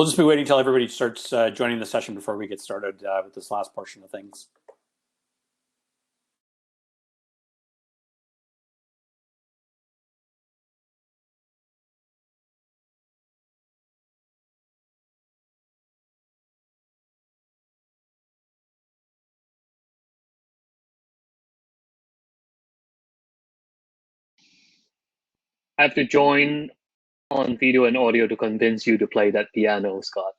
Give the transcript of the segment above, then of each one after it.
We'll just be waiting until everybody starts joining the session before we get started with this last portion of things. I have to join on video and audio to convince you to play that piano, Scott.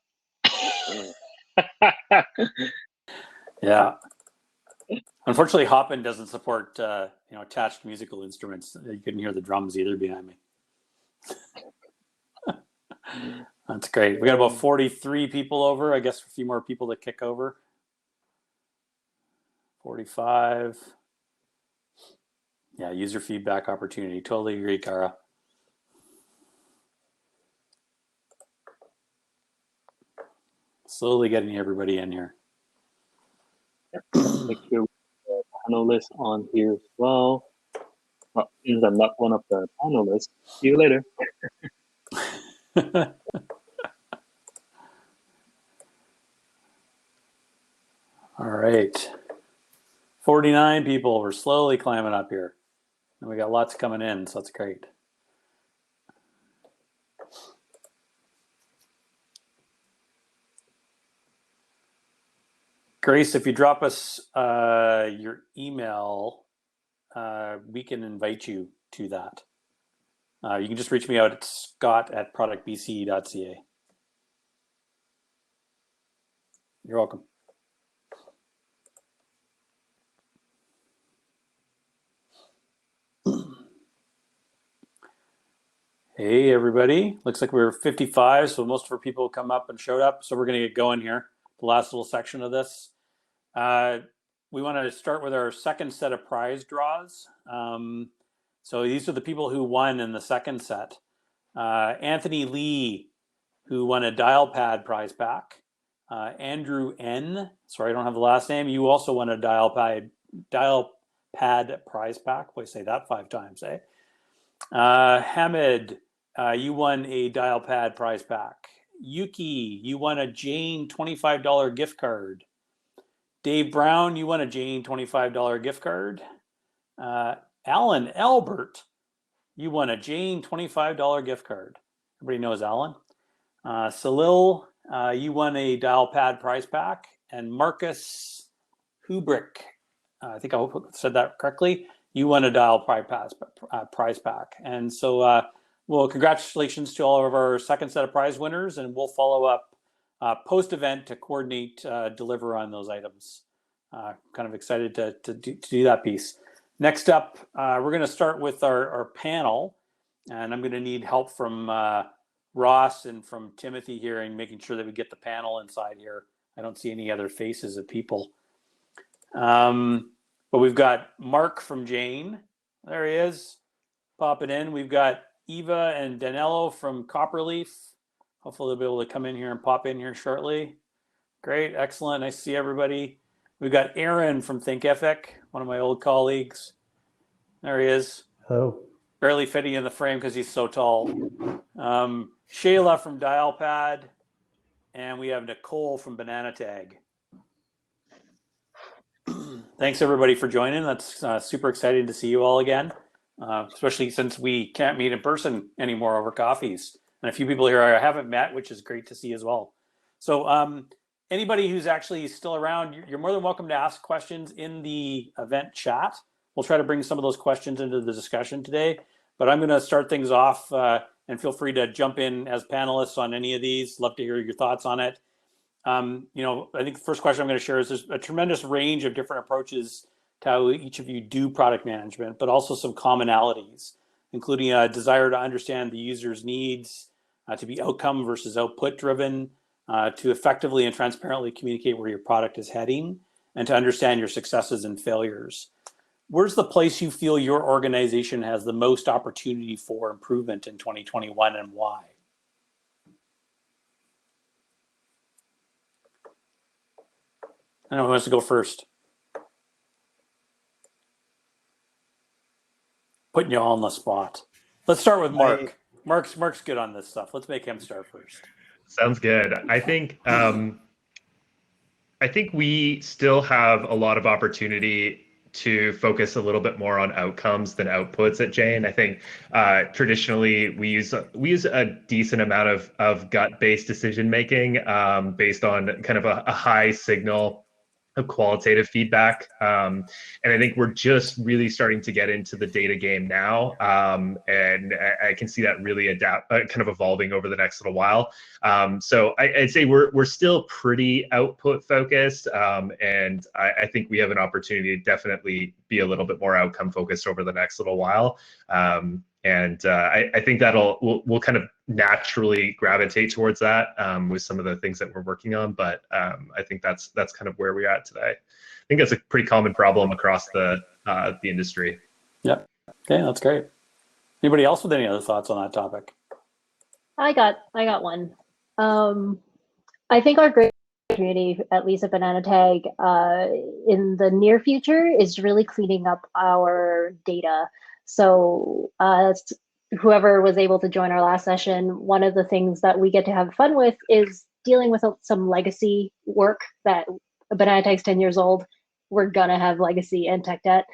Yeah. Unfortunately, Hopin doesn't support attached musical instruments. You couldn't hear the drums either behind me. That's great. We got about 43 people over. I guess a few more people to kick over. 45. Yeah, user feedback opportunity. Totally agree, Kara. Slowly getting everybody in here. Make sure we have the panelists on here as well. Since I'm not one of the panelists, see you later. All right. 49 people. We're slowly climbing up here. And we got lots coming in, so that's great. Grace, if you drop us your email, we can invite you to that. You can just reach me out at scott@productbce.ca. You're welcome. Hey, everybody. Looks like we're 55, so most of our people come up and showed up. So we're going to get going here, the last little section of this. We want to start with our second set of prize draws. So these are the people who won in the second set. Anthony Lee, who won a dial pad prize pack. Andrew N, sorry, I don't have the last name. You also won a dial pad prize pack. Boy, say that 5 times, eh? Hamid, you won a dial pad prize pack. Yuki, you won a Jane $25 gift card. Dave Brown, you won a Jane $25 gift card. Alan Albert, you won a Jane $25 gift card. Everybody knows Alan. Salil, you won a dial pad prize pack. And Marcus Hubrick, I think I said that correctly. You won a dial prize pack. And so, well, congratulations to all of our second set of prize winners, and we'll follow up post-event to coordinate, deliver on those items. Kind of excited to do that piece. Next up, we're going to start with our panel, and I'm going to need help from Ross and from Timothy here in making sure that we get the panel inside here. I don't see any other faces of people. But we've got Mark from Jane. There he is, popping in. We've got Eva and Danilo from Copperleaf. Hopefully they'll be able to come in here and pop in here shortly. Great, excellent, nice to see everybody. We've got Aaron from Thinkific, one of my old colleagues. There he is. Hello. Barely fitting in the frame because he's so tall. Shayla from Dialpad. And we have Nicole from Banana Tag. Thanks everybody for joining. That's super exciting to see you all again, especially since we can't meet in person anymore over coffees. And a few people here I haven't met, which is great to see as well. So anybody who's actually still around, you're more than welcome to ask questions in the event chat. We'll try to bring some of those questions into the discussion today, but I'm going to start things off and feel free to jump in as panelists on any of these. Love to hear your thoughts on it. I think the first question I'm going to share is there's a tremendous range of different approaches to how each of you do product management, but also some commonalities, including a desire to understand the user's needs, to be outcome versus output driven, to effectively and transparently communicate where your product is heading, and to understand your successes and failures. Where's the place you feel your organization has the most opportunity for improvement in 2021 and why? I don't know who wants to go first. Putting you all on the spot. Let's start with Mark. Mark's good on this stuff. Let's make him start first. Sounds good. I think we still have a lot of opportunity to focus a little bit more on outcomes than outputs at Jane. I think traditionally we use a decent amount of gut-based decision making based on kind of a high signal of qualitative feedback. And I think we're just really starting to get into the data game now. And I can see that really kind of evolving over the next little while. So I'd say we're still pretty output focused. And I think we have an opportunity to definitely be a little bit more outcome focused over the next little while. And I think we'll kind of naturally gravitate towards that with some of the things that we're working on. But I think that's kind of where we're at today. I think that's a pretty common problem across the industry. Yep. Okay, that's great. Anybody else with any other thoughts on that topic? I got one. I think our great community, at least at Banana Tag, in the near future is really cleaning up our data. So whoever was able to join our last session, one of the things that we get to have fun with is dealing with some legacy work that Banana Tag's 10 years old. We're gonna have legacy and tech debt.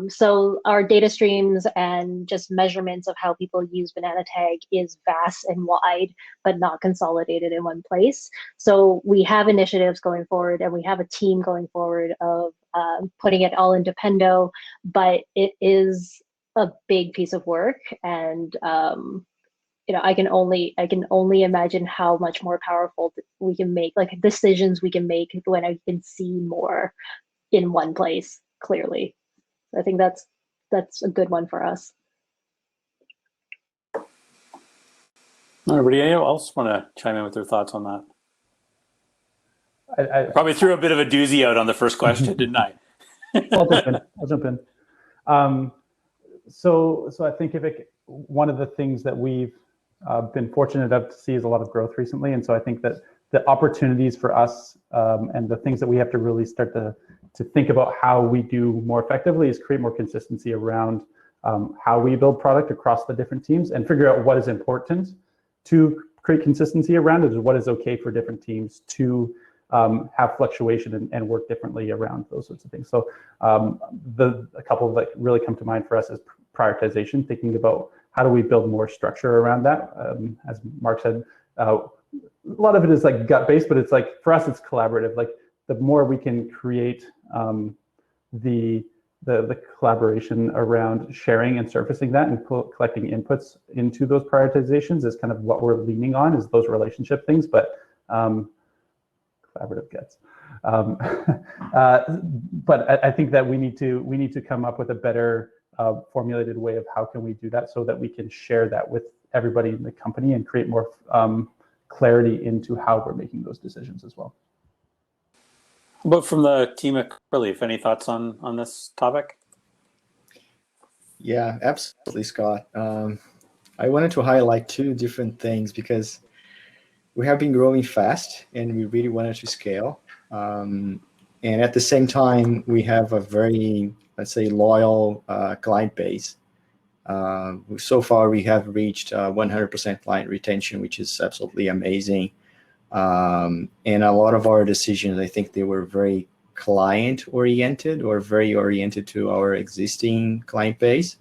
So our data streams and just measurements of how people use Banana Tag is vast and wide, but not consolidated in one place. So we have initiatives going forward, and we have a team going forward of putting it all into Pendo, but it is a big piece of work, and I can only imagine how much more powerful we can make, like decisions we can make when I can see more in one place clearly. I think that's a good one for us. Anybody else want to chime in with their thoughts on that? I probably threw a bit of a doozy out on the first question, didn't I? I'll jump in. So I think one of the things that we've been fortunate enough to see is a lot of growth recently, and so I think that the opportunities for us and the things that we have to really start to think about how we do more effectively is create more consistency around how we build product across the different teams, and figure out what is important to create consistency around it, and what is okay for different teams to have fluctuation and work differently around those sorts of things. So a couple that really come to mind for us is prioritization, thinking about how do we build more structure around that. As Mark said, a lot of it is like gut-based, but it's like, for us, it's collaborative. Like the more we can create the collaboration around sharing and surfacing that and collecting inputs into those prioritizations is kind of what we're leaning on, is those relationship things, but collaborative gets. But I think that we need to come up with a better formulated way of how can we do that, so that we can share that with everybody in the company and create more clarity into how we're making those decisions as well. But from the team at Copperleaf, any thoughts on this topic? Yeah, absolutely, Scott. I wanted to highlight two different things, because we have been growing fast and we really wanted to scale. And at the same time, we have a very, let's say, loyal client base. So far, we have reached 100% client retention, which is absolutely amazing. And a lot of our decisions, I think they were very client-oriented, or very oriented to our existing client base.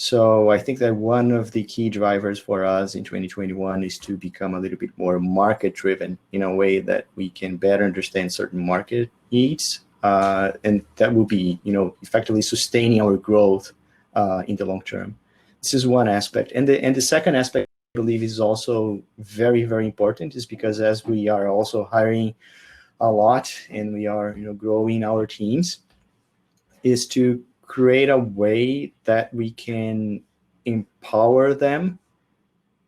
So I think that one of the key drivers for us in 2021 is to become a little bit more market-driven, in a way that we can better understand certain market needs, and that will be, effectively sustaining our growth in the long term. This is one aspect, and the second aspect, I believe, is also very, very important, is because as we are also hiring a lot and we are, growing our teams, is to create a way that we can empower them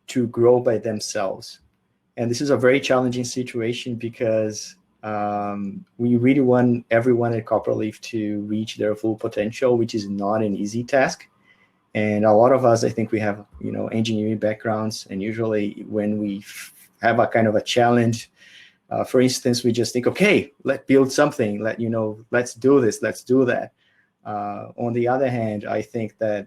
to grow by themselves. And this is a very challenging situation, because we really want everyone at Copperleaf to reach their full potential, which is not an easy task. And a lot of us, I think, we have, engineering backgrounds, and usually when we have a kind of a challenge, for instance, we just think, okay, let's build something, let's do this, let's do that. On the other hand, I think that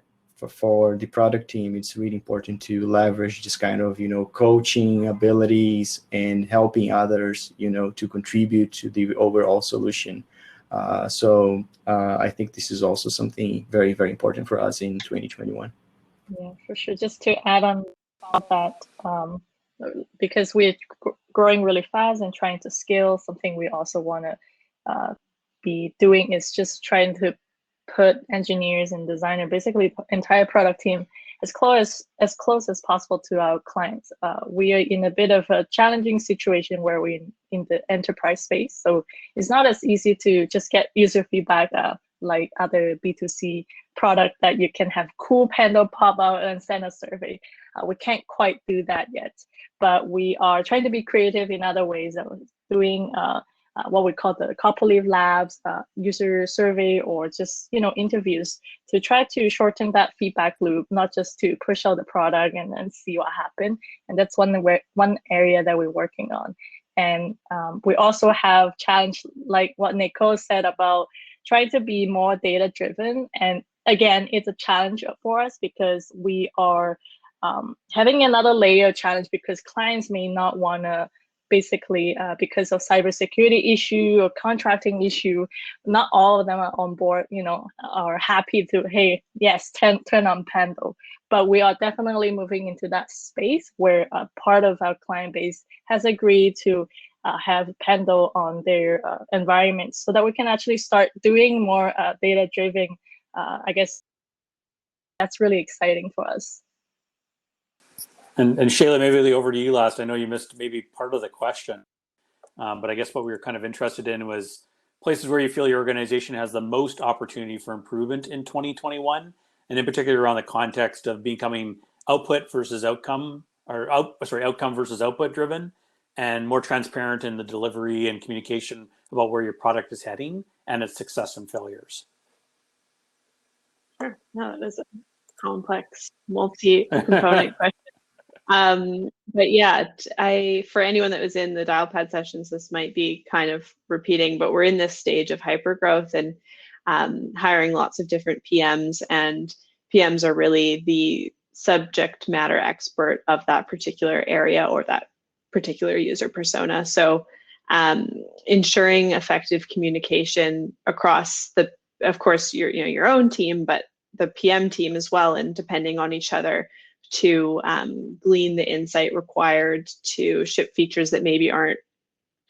for the product team, it's really important to leverage this kind of, coaching abilities and helping others, to contribute to the overall solution. So I think this is also something very, very important for us in 2021. Yeah, for sure. Just to add on about that, because we're growing really fast and trying to scale, something we also want to be doing is just trying to put engineers and designer, basically entire product team, as close as possible to our clients. We are in a bit of a challenging situation where we're in the enterprise space, so it's not as easy to just get user feedback like other B2C product that you can have cool panel pop out and send a survey. We can't quite do that yet, but we are trying to be creative in other ways of doing what we call the copperleaf labs, user survey, or just interviews to try to shorten that feedback loop, not just to push out the product and then see what happened. And that's one area that we're working on. And we also have challenge like what Nicole said about trying to be more data driven. And again, it's a challenge for us because we are having another layer of challenge because clients may not want to, basically because of cybersecurity issue or contracting issue, not all of them are on board, are happy to, hey, yes, turn on Pando. But we are definitely moving into that space where part of our client base has agreed to have Pando on their environment so that we can actually start doing more data-driven, I guess that's really exciting for us. And Shayla, maybe over to you last. I know you missed maybe part of the question, but I guess what we were kind of interested in was places where you feel your organization has the most opportunity for improvement in 2021, and in particular around the context of becoming output versus outcome, or outcome versus output driven, and more transparent in the delivery and communication about where your product is heading and its success and failures. Sure. No, that is a complex, multi-component question. But yeah, for anyone that was in the Dialpad sessions, this might be kind of repeating, but we're in this stage of hypergrowth and hiring lots of different PMs, and PMs are really the subject matter expert of that particular area or that particular user persona. So ensuring effective communication across of course, your own team, but the PM team as well, and depending on each other, to glean the insight required to ship features that maybe aren't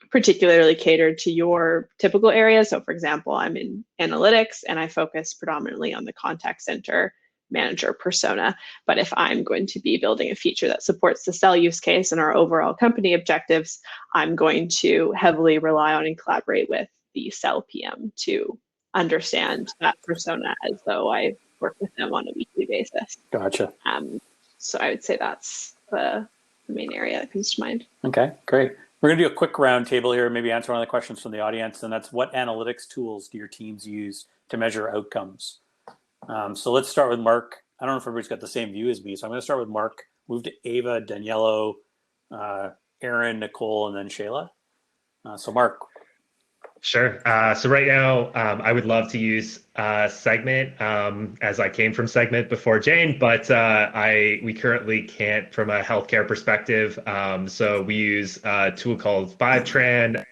particularly catered to your typical area. So for example, I'm in analytics and I focus predominantly on the contact center manager persona. But if I'm going to be building a feature that supports the sell use case and our overall company objectives, I'm going to heavily rely on and collaborate with the sell PM to understand that persona as though I work with them on a weekly basis. Gotcha. So I would say that's the main area that comes to mind. Okay, great. We're going to do a quick round table here, maybe answer one of the questions from the audience, and that's what analytics tools do your teams use to measure outcomes? So let's start with Mark. I don't know if everybody's got the same view as me, so I'm going to start with Mark, move to Ava, Daniello, Aaron, Nicole, and then Shayla. So Mark. Sure. So right now, I would love to use Segment, as I came from Segment before Jane, but we currently can't from a healthcare perspective. So we use a tool called Fivetran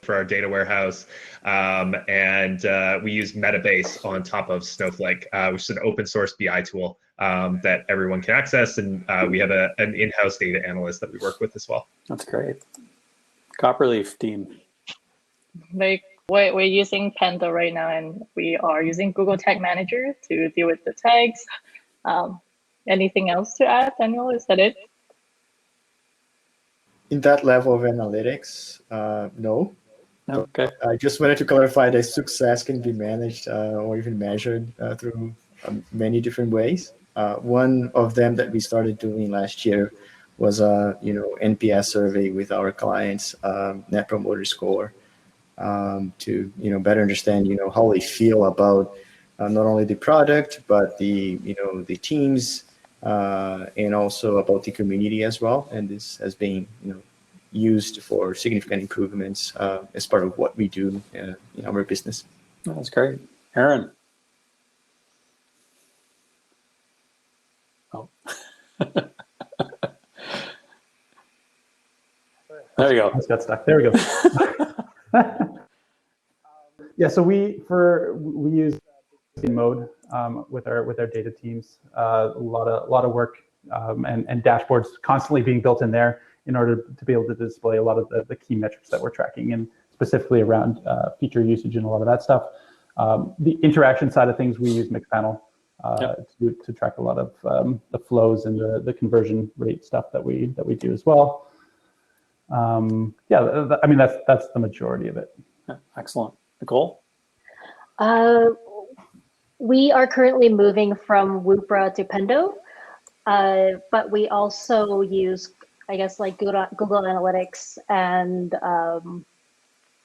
for our data warehouse, and we use Metabase on top of Snowflake, which is an open source BI tool that everyone can access, and we have an in-house data analyst that we work with as well. That's great. Copperleaf team. We're using Panda right now, and we are using Google Tag Manager to deal with the tags. Anything else to add, Daniel? Is that it? In that level of analytics, no. Okay. I just wanted to clarify that success can be managed or even measured through many different ways. One of them that we started doing last year was a NPS survey with our clients, Net Promoter Score, to better understand how they feel about not only the product but the the teams and also about the community as well. And this has been used for significant improvements as part of what we do in our business. That's great. Aaron. There you go. Just got stuck. There we go. Yeah, so we use in mode with our data teams. A lot of work and dashboards constantly being built in there in order to be able to display a lot of the key metrics that we're tracking, and specifically around feature usage and a lot of that stuff. The interaction side of things, we use Mixpanel to track a lot of the flows and the conversion rate stuff that we do as well. Yeah, I mean that's the majority of it. Yeah, excellent. Nicole? We are currently moving from Woopra to Pendo, but we also use, I guess, like Google Analytics and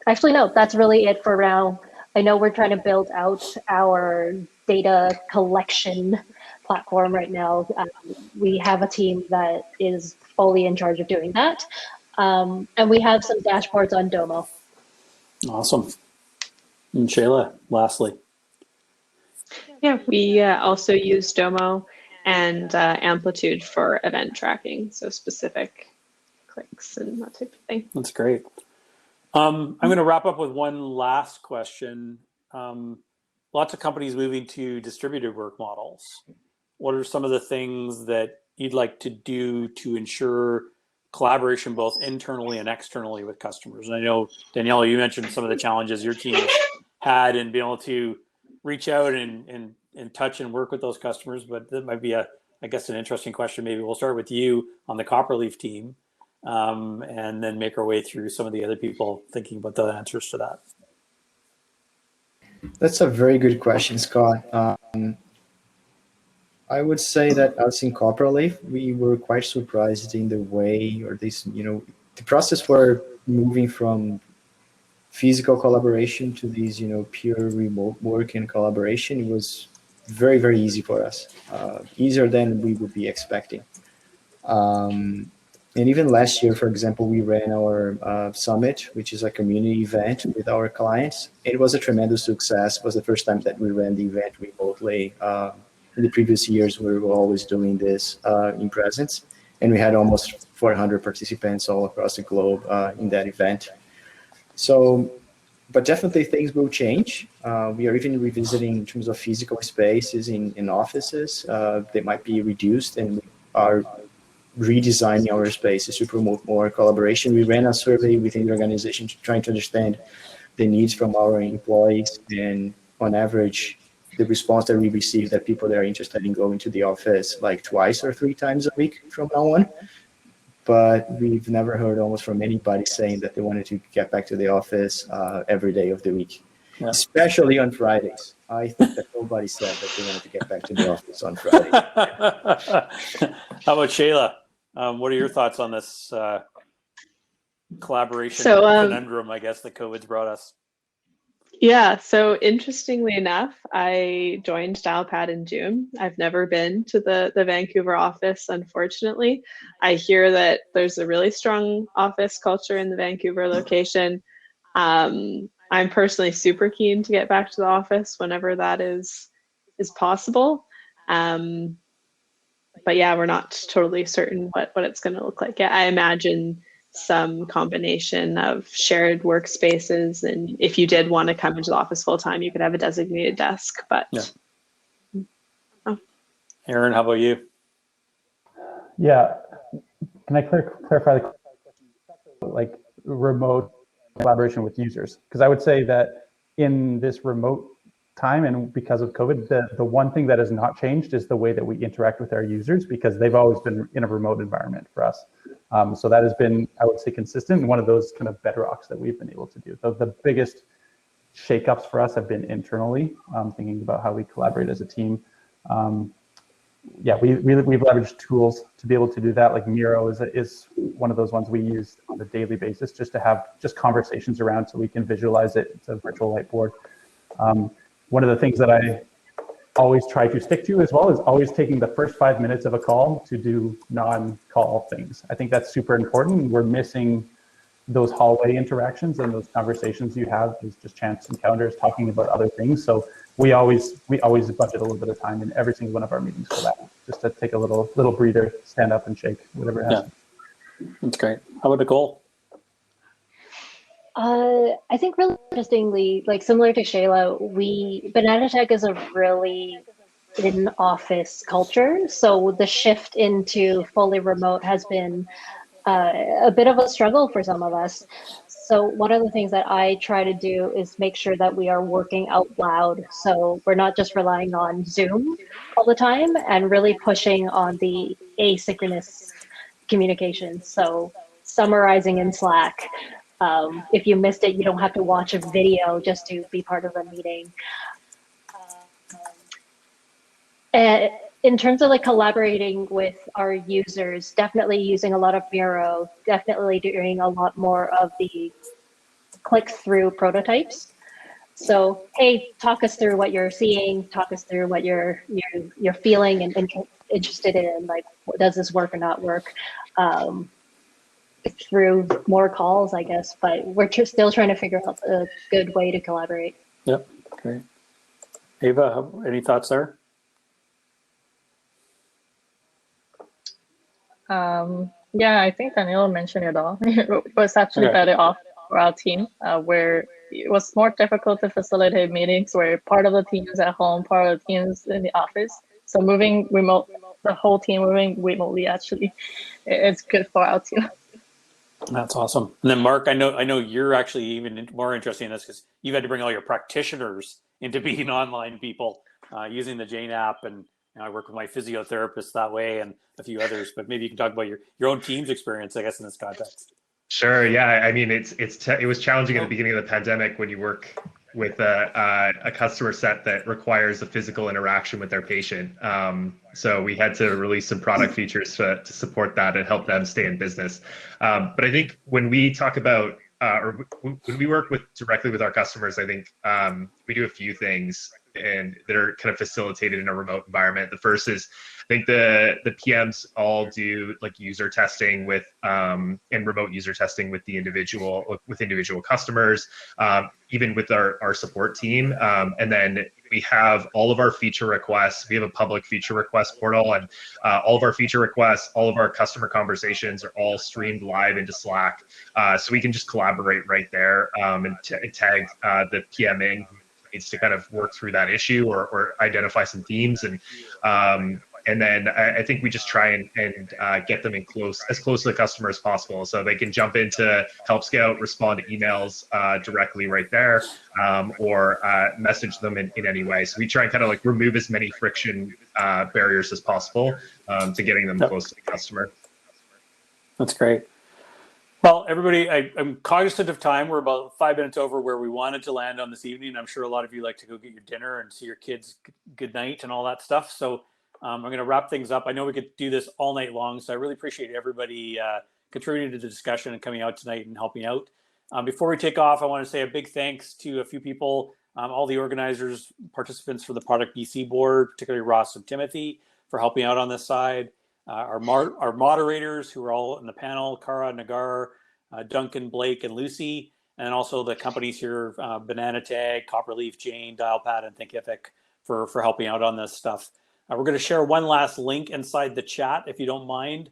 actually, no, that's really it for now. I know we're trying to build out our data collection platform right now. We have a team that is fully in charge of doing that. And we have some dashboards on Domo. Awesome. And Shayla, lastly. Yeah, we also use Domo and Amplitude for event tracking, so specific clicks and that type of thing. That's great. I'm going to wrap up with one last question. Lots of companies moving to distributed work models. What are some of the things that you'd like to do to ensure collaboration both internally and externally with customers? And I know, Daniela, you mentioned some of the challenges your team had in being able to reach out and touch and work with those customers, but that might be I guess an interesting question. Maybe we'll start with you on the Copperleaf team, and then make our way through some of the other people thinking about the answers to that. That's a very good question, Scott. I would say that us in Copperleaf, we were quite surprised in the way, or this, the process for moving from physical collaboration to these, pure remote work and collaboration was very, very easy for us, easier than we would be expecting. And even last year, for example, we ran our summit, which is a community event with our clients. It was a tremendous success. It was the first time that we ran the event remotely. In the previous years, we were always doing this in presence, and we had almost 400 participants all across the globe in that event. So, but definitely things will change. We are even revisiting in terms of physical spaces in offices. They might be reduced, and we are redesigning our spaces to promote more collaboration. We ran a survey within the organization trying to understand the needs from our employees, and on average, the response that we received that people that are interested in going to the office like 2 or 3 times a week from now on. But we've never heard almost from anybody saying that they wanted to get back to the office every day of the week, especially on Fridays. I think that nobody said that they wanted to get back to the office on Fridays. How about Shayla? What are your thoughts on this collaboration conundrum, I guess, that COVID's brought us? Yeah, so interestingly enough, I joined Dialpad in June. I've never been to the Vancouver office, unfortunately. I hear that there's a really strong office culture in the Vancouver location. I'm personally super keen to get back to the office whenever that is possible. But yeah, we're not totally certain what it's going to look like. Yeah, I imagine some combination of shared workspaces, and if you did want to come into the office full time, you could have a designated desk. But Aaron, how about you? Yeah, can I clarify the like remote collaboration with users? Because I would say that in this remote time and because of COVID, the one thing that has not changed is the way that we interact with our users, because they've always been in a remote environment for us. So that has been, I would say, consistent, and one of those kind of bedrocks that we've been able to do. The biggest shakeups for us have been internally, thinking about how we collaborate as a team. Yeah, we've leveraged tools to be able to do that. Like Miro is one of those ones we use on a daily basis just to have just conversations around so we can visualize it. It's a virtual whiteboard. One of the things that I always try to stick to as well is always taking the first 5 minutes of a call to do non-call things. I think that's super important. We're missing those hallway interactions and those conversations you have is just chance encounters talking about other things. So we always budget a little bit of time in every single one of our meetings for that, just to take a little breather, stand up and shake, whatever happens. That's great. How about Nicole? I think really interestingly, like similar to Shayla, Banana Tech is a really in-office culture. So the shift into fully remote has been a bit of a struggle for some of us. So one of the things that I try to do is make sure that we are working out loud. So we're not just relying on Zoom all the time and really pushing on the asynchronous communication. So summarizing in Slack. If you missed it, you don't have to watch a video just to be part of a meeting. And in terms of like collaborating with our users, definitely using a lot of Miro, definitely doing a lot more of the click-through prototypes. So, hey, talk us through what you're seeing, talk us through what you're feeling and interested in, like, does this work or not work? Through more calls, I guess, but we're still trying to figure out a good way to collaborate. Yep, great. Ava, any thoughts there? Yeah, I think Daniel mentioned it all. It was actually better off for our team, where it was more difficult to facilitate meetings where part of the team is at home, part of the team is in the office. So moving remote, the whole team moving remotely, actually, it's good for our team. That's awesome. And then Mark, I know you're actually even more interested in this because you've had to bring all your practitioners into being online people using the Jane app, and I work with my physiotherapist that way and a few others. But maybe you can talk about your own team's experience, I guess, in this context. Sure. Yeah. I mean, it was challenging at the beginning of the pandemic when you work with a customer set that requires a physical interaction with their patient. So we had to release some product features to support that and help them stay in business. But I think when we talk about or when we work directly with our customers, I think we do a few things and that are kind of facilitated in a remote environment. The first is, I think the PMs all do like user testing with and remote user testing with individual customers, even with our support team. And then we have all of our feature requests. We have a public feature request portal, and all of our feature requests, all of our customer conversations are all streamed live into Slack. So we can just collaborate right there and tag the PM in who needs to kind of work through that issue or identify some themes. And then I think we just try and get them as close to the customer as possible, so they can jump into Help Scout, respond to emails directly right there, or message them in any way. So we try and kind of like remove as many friction barriers as possible to getting them close to the customer. That's great. Well, everybody, I'm cognizant of time. We're about 5 minutes over where we wanted to land on this evening. I'm sure a lot of you like to go get your dinner and see your kids good night and all that stuff. So I'm going to wrap things up. I know we could do this all night long, so I really appreciate everybody contributing to the discussion and coming out tonight and helping out. Before we take off, I want to say a big thanks to a few people, all the organizers, participants for the Product BC board, particularly Ross and Timothy, for helping out on this side. Our moderators who are all in the panel, Cara, Nagar, Duncan, Blake, and Lucy, and also the companies here, Banana Tag, Copperleaf, Jane, Dialpad, and Thinkific for helping out on this stuff. We're going to share one last link inside the chat, if you don't mind.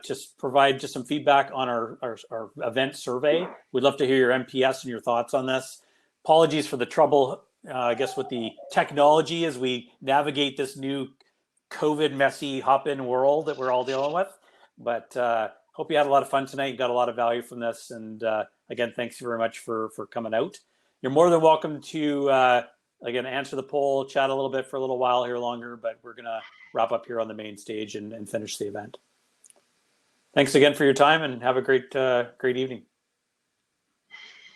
Just provide just some feedback on our event survey. We'd love to hear your MPS and your thoughts on this. Apologies for the trouble, I guess, with the technology as we navigate this new COVID messy hop-in world that we're all dealing with. But hope you had a lot of fun tonight. You got a lot of value from this. And again, thanks very much for coming out. You're more than welcome to, again, answer the poll, chat a little bit for a little while here longer, but we're going to wrap up here on the main stage and finish the event. Thanks again for your time and have a great evening.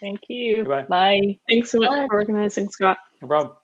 Thank you. Goodbye. Bye. Thanks so much for organizing, Scott. No problem.